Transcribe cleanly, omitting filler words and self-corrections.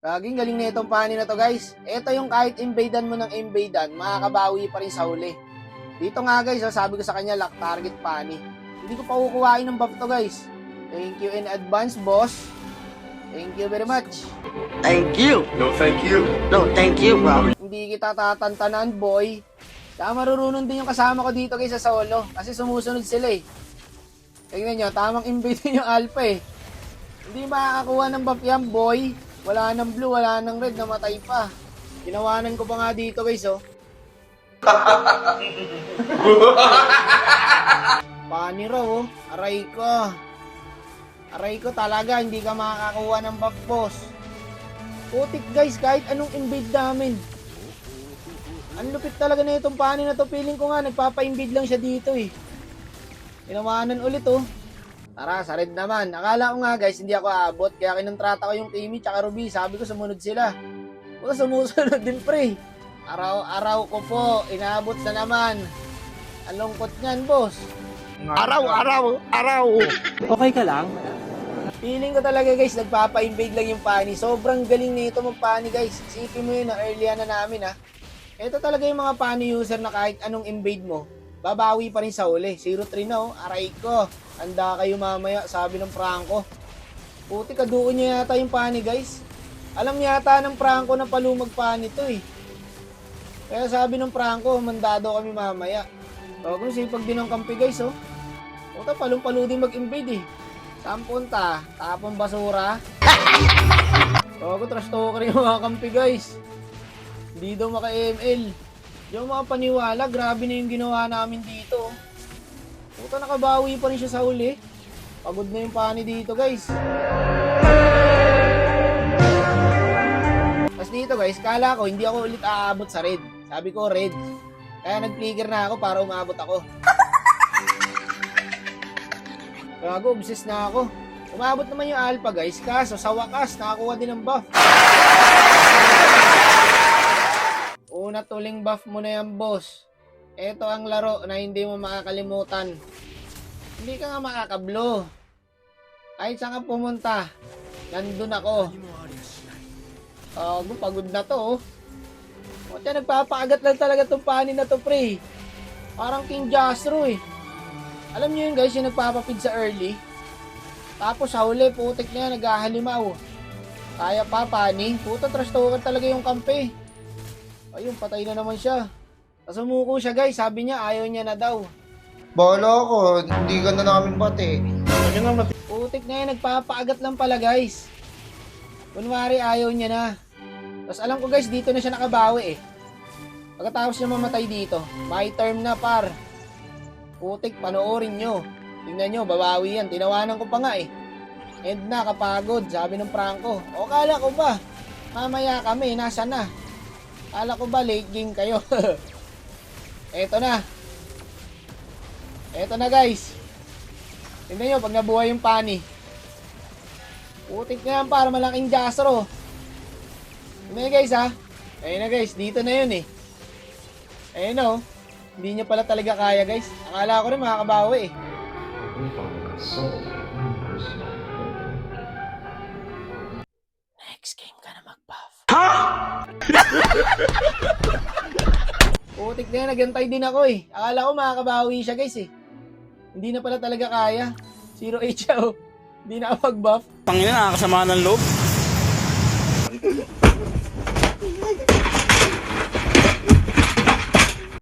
Gaging galing na itong pani na to guys. Ito yung kahit invadean mo ng invadean, makakabawi pa rin sa huli. Dito nga guys, sabi ko sa kanya lock target pani. Hindi ko pa kukuhain ng buff to guys. Thank you in advance boss. Thank you very much. Thank you. No, thank you. No, thank you, bro. Hindi kita tatantanan boy. Kaya marurunong din yung kasama ko dito guys sa solo. Kasi sumusunod sila eh. Tingnan nyo, tamang invade din yung alpha eh. Hindi makakakuha ng buff yan boy. Wala ng blue, wala ng red, namatay pa. Ginawanan ko pa nga dito guys oh. Pani raw oh. Aray ko. Aray ko talaga, hindi ka makakakuha ng buff boss. Putik guys, kahit anong invade namin. Ang lupit talaga na itong pani na to. Feeling ko nga, nagpapa-invade lang siya dito eh. Ginawanan ulit oh. Tara, sa red naman. Akala ko nga guys, hindi ako aabot. Kaya kinontrata ko yung Timmy tsaka Ruby. Sabi ko sumunod sila. Puta, sumusunod din pre. Araw-araw ko po. Inaabot na naman. Ang lungkot niyan, boss. Araw. Okay ka lang? Feeling ko talaga guys, nagpapa-invade lang yung pani. Sobrang galing nito mag-pani guys. Isipin mo yun na early na namin ha. Ito talaga yung mga pani user na kahit anong invade mo, babawi pa rin sa uli. 0-3 na oh. Aray ko. Handa kayo mamaya, sabi ng Franco. Puti, kaduon niya yata yung pani guys. Alam yata ng Franco na palumag pani to eh. Kaya sabi ng Franco, mandado kami mamaya. So kung sipag din ng kampi guys oh. Puta, palong-palo din mag-invade eh. Saan punta? Tapong basura. So ako, trash talker yung mga kampi guys. Hindi daw maka-ML. Yung mga paniwala, grabe na yung ginawa namin dito. Puta, nakabawi pa rin siya sa huli. Pagod na yung pani dito guys. Tapos dito guys, kala ko hindi ako ulit aabot sa red. Sabi ko red. Kaya nag-flicker na ako para umabot ako. Gago, obsessed na ako. Umabot naman yung alpha guys. Kaso sa wakas, nakakuha din ng buff. Una tuling buff mo na yan boss. Ito ang laro na hindi mo makakalimutan. Hindi ka nga makakablo. Kahit saan ka pumunta, nandun ako. Pagod na to. O tiyan, nagpapaagat lang talaga itong pani na to pre. Parang King Jastro eh. Alam niyo yun guys, yung nagpapapid sa early. Tapos sa huli, putik niya, naghahalimaw. Kaya pa pani. Puta, trash talker talaga yung kampe. Ayun, patay na naman siya. Tapos umuko siya guys, sabi niya ayaw niya na daw. Bahala ko, hindi ka na namin bate. Putik na yan, nagpapaagat lang pala guys. Kunwari ayaw niya na. Tapos alam ko guys, dito na siya nakabawi eh. Pagkatapos niya mamatay dito, my term na par. Putik, panoorin nyo. Tingnan nyo, babawi yan. Tinawanan ko pa nga eh. End na, kapagod, sabi ng Franco. O kala ko ba, mamaya kami, nasa na. Kala ko ba late game kayo. Eto na. Eto na guys. Tingnan nyo pag nabuhay yung pani. Putik na yan para malaking Jastro. Tingnan nyo guys ha. Ayun na guys. Dito na yun eh. Ayun o. Hindi niya pala talaga kaya guys. Akala ko rin makakabawi eh. Next game ka na mag-buff. Ha? Putik na yan, nagantay din ako eh. Akala ko makakabawi siya guys eh. Hindi na pala talaga kaya. 0-8 siya oh. Hindi na ako mag-buff. Tangina, nakakasama ng loob.